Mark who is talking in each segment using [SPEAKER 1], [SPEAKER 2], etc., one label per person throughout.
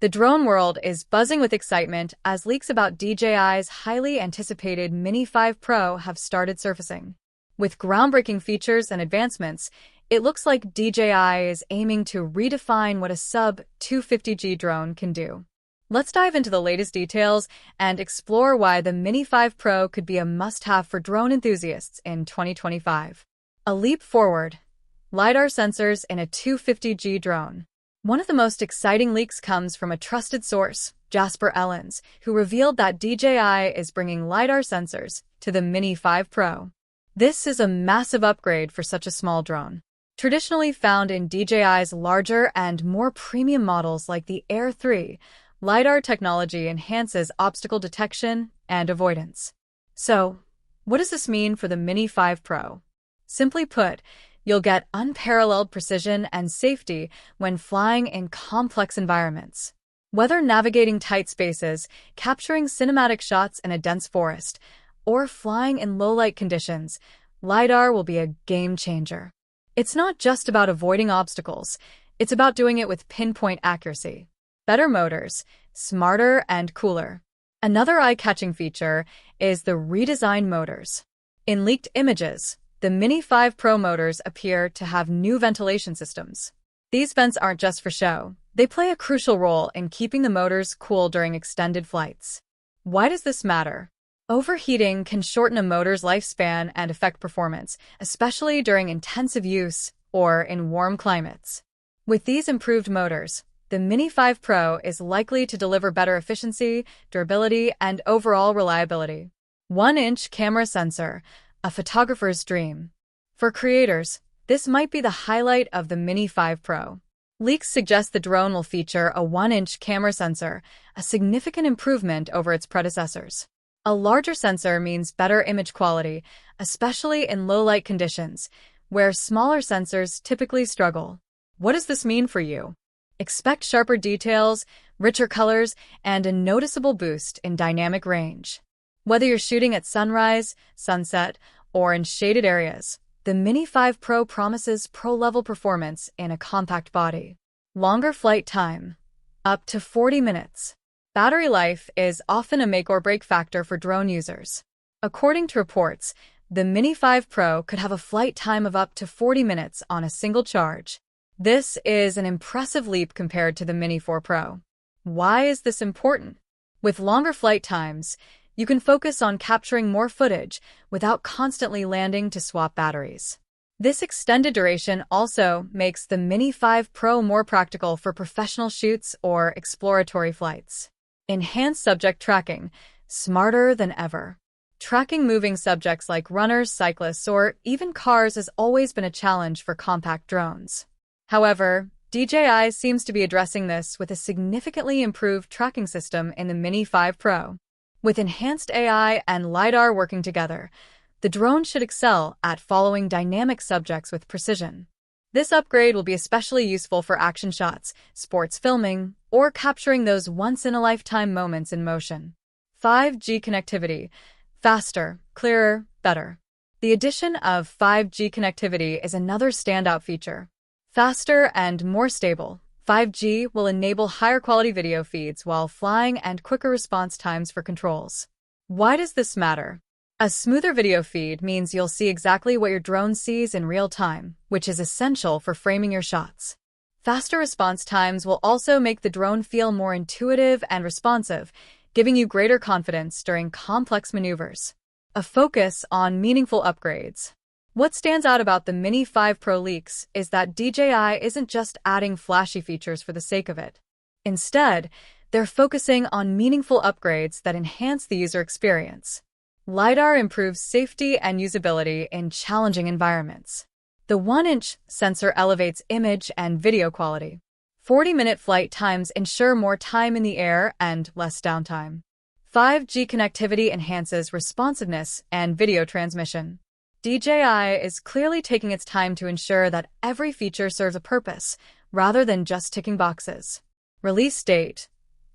[SPEAKER 1] The drone world is buzzing with excitement as leaks about DJI's highly anticipated Mini 5 Pro have started surfacing. With groundbreaking features and advancements, it looks like DJI is aiming to redefine what a sub-250G drone can do. Let's dive into the latest details and explore why the Mini 5 Pro could be a must-have for drone enthusiasts in 2025. A leap forward. LiDAR sensors in a 250G drone. One of the most exciting leaks comes from a trusted source, Jasper Ellens, who revealed that DJI is bringing LiDAR sensors to the Mini 5 Pro. This is a massive upgrade for such a small drone. Traditionally found in DJI's larger and more premium models like the Air 3, LiDAR technology enhances obstacle detection and avoidance. So, what does this mean for the Mini 5 Pro? Simply put, you'll get unparalleled precision and safety when flying in complex environments. Whether navigating tight spaces, capturing cinematic shots in a dense forest, or flying in low-light conditions, LiDAR will be a game-changer. It's not just about avoiding obstacles, it's about doing it with pinpoint accuracy. Better motors, smarter and cooler. Another eye-catching feature is the redesigned motors. In leaked images, the Mini 5 Pro motors appear to have new ventilation systems. These vents aren't just for show. They play a crucial role in keeping the motors cool during extended flights. Why does this matter? Overheating can shorten a motor's lifespan and affect performance, especially during intensive use or in warm climates. With these improved motors, the Mini 5 Pro is likely to deliver better efficiency, durability, and overall reliability. 1-inch camera sensor, a photographer's dream. For creators, this might be the highlight of the Mini 5 Pro. Leaks suggest the drone will feature a 1-inch camera sensor, a significant improvement over its predecessors. A larger sensor means better image quality, especially in low-light conditions, where smaller sensors typically struggle. What does this mean for you? Expect sharper details, richer colors, and a noticeable boost in dynamic range. Whether you're shooting at sunrise, sunset, or in shaded areas, the Mini 5 Pro promises pro-level performance in a compact body. Longer flight time, up to 40 minutes. Battery life is often a make-or-break factor for drone users. According to reports, the Mini 5 Pro could have a flight time of up to 40 minutes on a single charge. This is an impressive leap compared to the Mini 4 Pro. Why is this important? With longer flight times, you can focus on capturing more footage without constantly landing to swap batteries. This extended duration also makes the Mini 5 Pro more practical for professional shoots or exploratory flights. Enhanced subject tracking, smarter than ever. Tracking moving subjects like runners, cyclists, or even cars has always been a challenge for compact drones. However, DJI seems to be addressing this with a significantly improved tracking system in the Mini 5 Pro. With enhanced AI and LiDAR working together, the drone should excel at following dynamic subjects with precision. This upgrade will be especially useful for action shots, sports filming, or capturing those once-in-a-lifetime moments in motion. 5G connectivity. Faster, clearer, better. The addition of 5G connectivity is another standout feature. Faster and more stable, 5G will enable higher quality video feeds while flying and quicker response times for controls. Why does this matter? A smoother video feed means you'll see exactly what your drone sees in real time, which is essential for framing your shots. Faster response times will also make the drone feel more intuitive and responsive, giving you greater confidence during complex maneuvers. A focus on meaningful upgrades. What stands out about the Mini 5 Pro leaks is that DJI isn't just adding flashy features for the sake of it. Instead, they're focusing on meaningful upgrades that enhance the user experience. LiDAR improves safety and usability in challenging environments. The 1-inch sensor elevates image and video quality. 40-minute flight times ensure more time in the air and less downtime. 5G connectivity enhances responsiveness and video transmission. DJI is clearly taking its time to ensure that every feature serves a purpose, rather than just ticking boxes. Release date.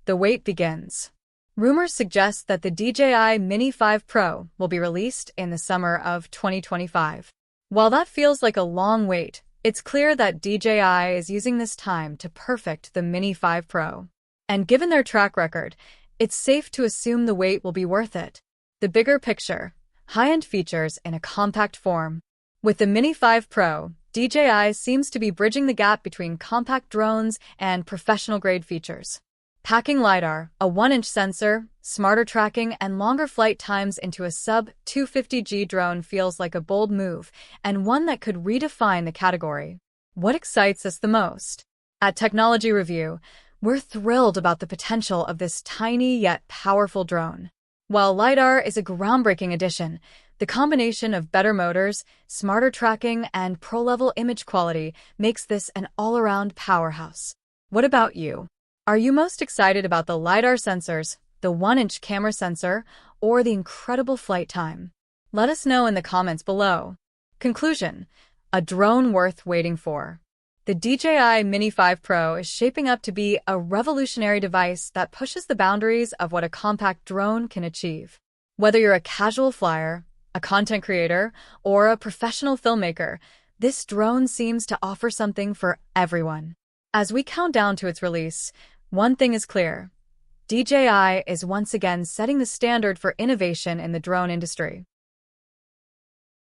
[SPEAKER 1] The wait begins. Rumors suggest that the DJI Mini 5 Pro will be released in the summer of 2025. While that feels like a long wait, it's clear that DJI is using this time to perfect the Mini 5 Pro. And given their track record, it's safe to assume the wait will be worth it. The bigger picture, high-end features in a compact form. With the Mini 5 Pro, DJI seems to be bridging the gap between compact drones and professional-grade features. Packing LiDAR, a 1-inch sensor, smarter tracking, and longer flight times into a sub-250G drone feels like a bold move, and one that could redefine the category. What excites us the most? At Technology Review, we're thrilled about the potential of this tiny yet powerful drone. While LiDAR is a groundbreaking addition, the combination of better motors, smarter tracking, and pro-level image quality makes this an all-around powerhouse. What about you? Are you most excited about the LiDAR sensors, the 1-inch camera sensor, or the incredible flight time? Let us know in the comments below. Conclusion: a drone worth waiting for. The DJI Mini 5 Pro is shaping up to be a revolutionary device that pushes the boundaries of what a compact drone can achieve. Whether you're a casual flyer, a content creator, or a professional filmmaker, this drone seems to offer something for everyone. As we count down to its release, one thing is clear: DJI is once again setting the standard for innovation in the drone industry.